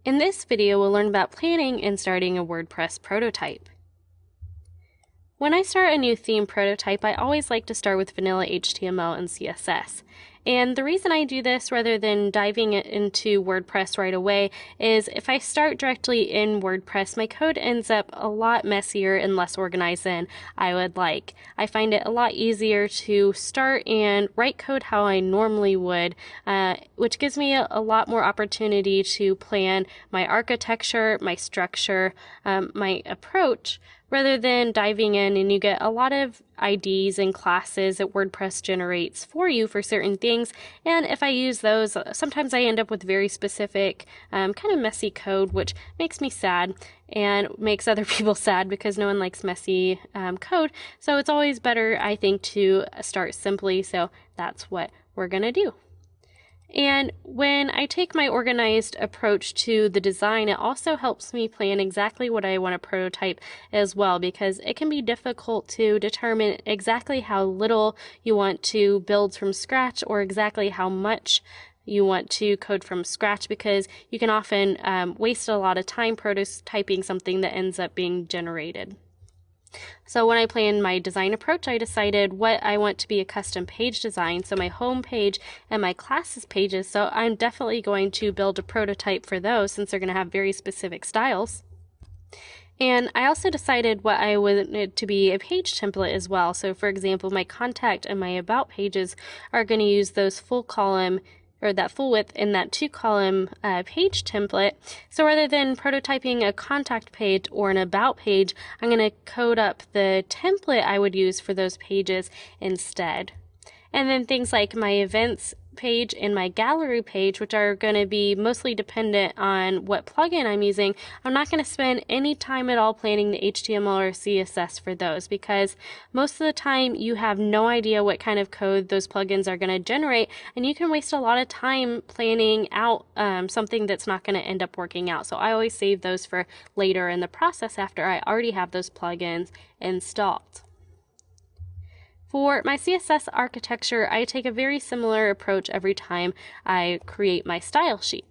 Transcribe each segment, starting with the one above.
In this video, we'll learn about planning and starting a WordPress prototype. When I start a new theme prototype, I always like to start with vanilla HTML and CSS. And the reason I do this rather than diving into WordPress right away is if I start directly in WordPress, my code ends up a lot messier and less organized than I would like. I find it a lot easier to start and write code how I normally would, which gives me a lot more opportunity to plan my architecture, my structure, my approach, rather than diving in and you get a lot of IDs and classes that WordPress generates for you for certain things. And if I use those, sometimes I end up with very specific, kind of messy code, which makes me sad and makes other people sad because no one likes messy code. So it's always better, I think, to start simply. So that's what we're going to do. And when I take my organized approach to the design, it also helps me plan exactly what I want to prototype as well, because it can be difficult to determine exactly how little you want to build from scratch or exactly how much you want to code from scratch, because you can often waste a lot of time prototyping something that ends up being generated. So when I planned my design approach, I decided what I want to be a custom page design, so my home page and my classes pages. So I'm definitely going to build a prototype for those since they're going to have very specific styles. And I also decided what I wanted to be a page template as well. So for example, my contact and my about pages are going to use those full column or that full width in that 2-column page template. So rather than prototyping a contact page or an about page, I'm going to code up the template I would use for those pages instead. And then things like my events page and my gallery page, which are going to be mostly dependent on what plugin I'm using, I'm not going to spend any time at all planning the HTML or CSS for those, because most of the time you have no idea what kind of code those plugins are going to generate, and you can waste a lot of time planning out something that's not going to end up working out. So I always save those for later in the process after I already have those plugins installed. For my CSS architecture, I take a very similar approach every time I create my style sheet.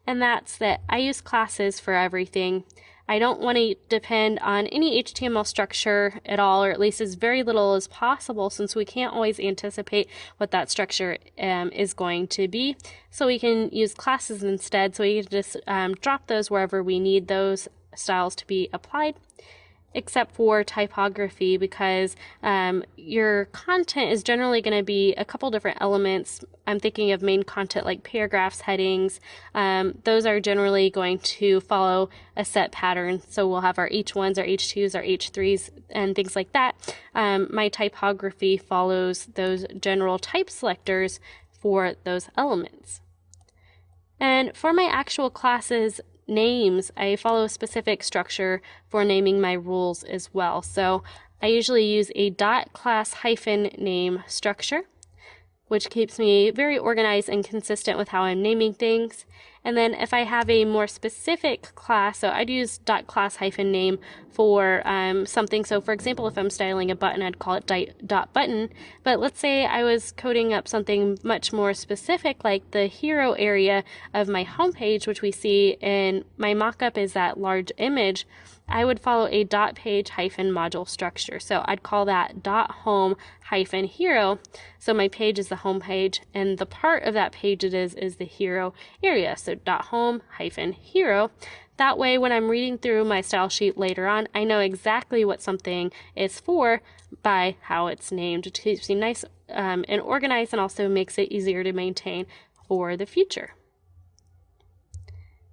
And that's that I use classes for everything. I don't want to depend on any HTML structure at all, or at least as very little as possible, since we can't always anticipate what that structure is going to be. So we can use classes instead, so we can just drop those wherever we need those styles to be applied, except for typography, because your content is generally going to be a couple different elements. I'm thinking of main content like paragraphs, headings. Those are generally going to follow a set pattern. So we'll have our H1s, our H2s, our H3s, and things like that. My typography follows those general type selectors for those elements. And for my actual classes names, I follow a specific structure for naming my rules as well. So I usually use a .class-name structure, which keeps me very organized and consistent with how I'm naming things. And then if I have a more specific class, so I'd use .class-name for something. So for example, if I'm styling a button, I'd call it .button. But let's say I was coding up something much more specific, like the hero area of my homepage, which we see in my mockup is that large image. I would follow a .page-module structure. So I'd call that .home-hero. So my page is the home page, and the part of that page it is the hero area. So .home-hero. That way, when I'm reading through my style sheet later on, I know exactly what something is for by how it's named. It keeps me nice and organized, and also makes it easier to maintain for the future.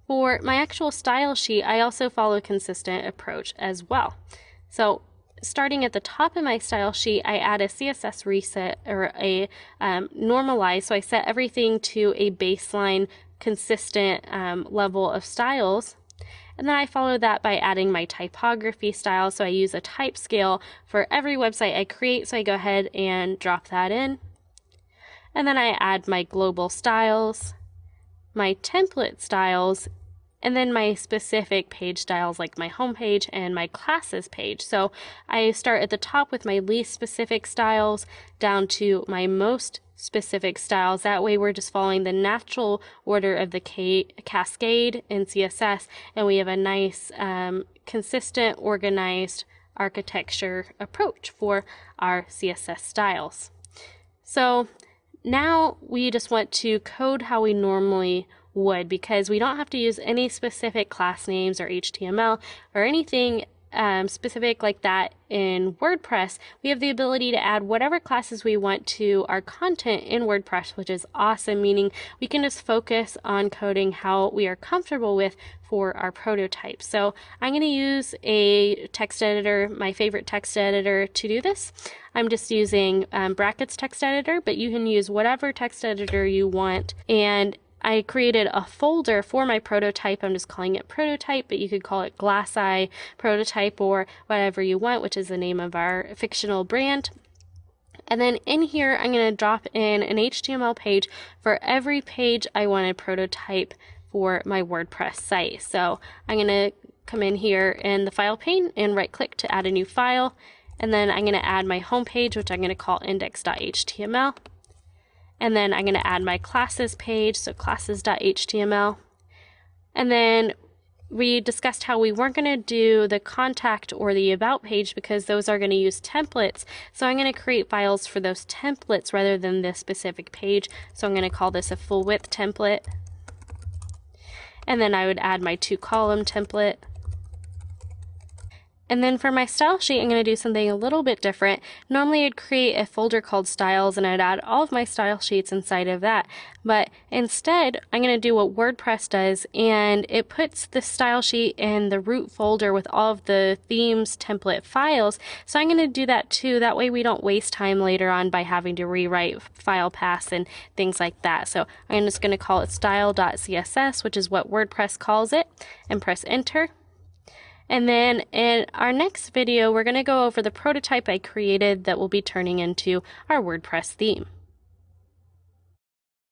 For my actual style sheet, I also follow a consistent approach as well. So starting at the top of my style sheet, I add a CSS reset or a normalize. So I set everything to a baseline consistent level of styles. And then I follow that by adding my typography style. So I use a type scale for every website I create. So I go ahead and drop that in. And then I add my global styles, my template styles, and then my specific page styles like my home page and my classes page. So I start at the top with my least specific styles down to my most specific styles. That way we're just following the natural order of the cascade in CSS, and we have a nice consistent, organized architecture approach for our CSS styles. So now we just want to code how we normally would, because we don't have to use any specific class names or HTML or anything specific like that in WordPress. We have the ability to add whatever classes we want to our content in WordPress, which is awesome, meaning we can just focus on coding how we are comfortable with for our prototype. So I'm going to use a text editor, my favorite text editor, to do this. I'm just using Brackets text editor, but you can use whatever text editor you want. And I created a folder for my prototype. I'm just calling it prototype, but you could call it Glass Eye Prototype or whatever you want, which is the name of our fictional brand. And then in here, I'm going to drop in an HTML page for every page I want to prototype for my WordPress site. So I'm going to come in here in the file pane and right click to add a new file. And then I'm going to add my home page, which I'm going to call index.html. And then I'm going to add my classes page, so classes.html. And then we discussed how we weren't going to do the contact or the about page because those are going to use templates. So I'm going to create files for those templates rather than this specific page. So I'm going to call this a full width template. And then I would add my 2-column template. And then for my style sheet, I'm going to do something a little bit different. Normally I'd create a folder called styles and I'd add all of my style sheets inside of that. But instead, I'm going to do what WordPress does, and it puts the style sheet in the root folder with all of the themes template files. So I'm going to do that too. That way we don't waste time later on by having to rewrite file paths and things like that. So I'm just going to call it style.css, which is what WordPress calls it, and press enter. And then in our next video, we're going to go over the prototype I created that will be turning into our WordPress theme.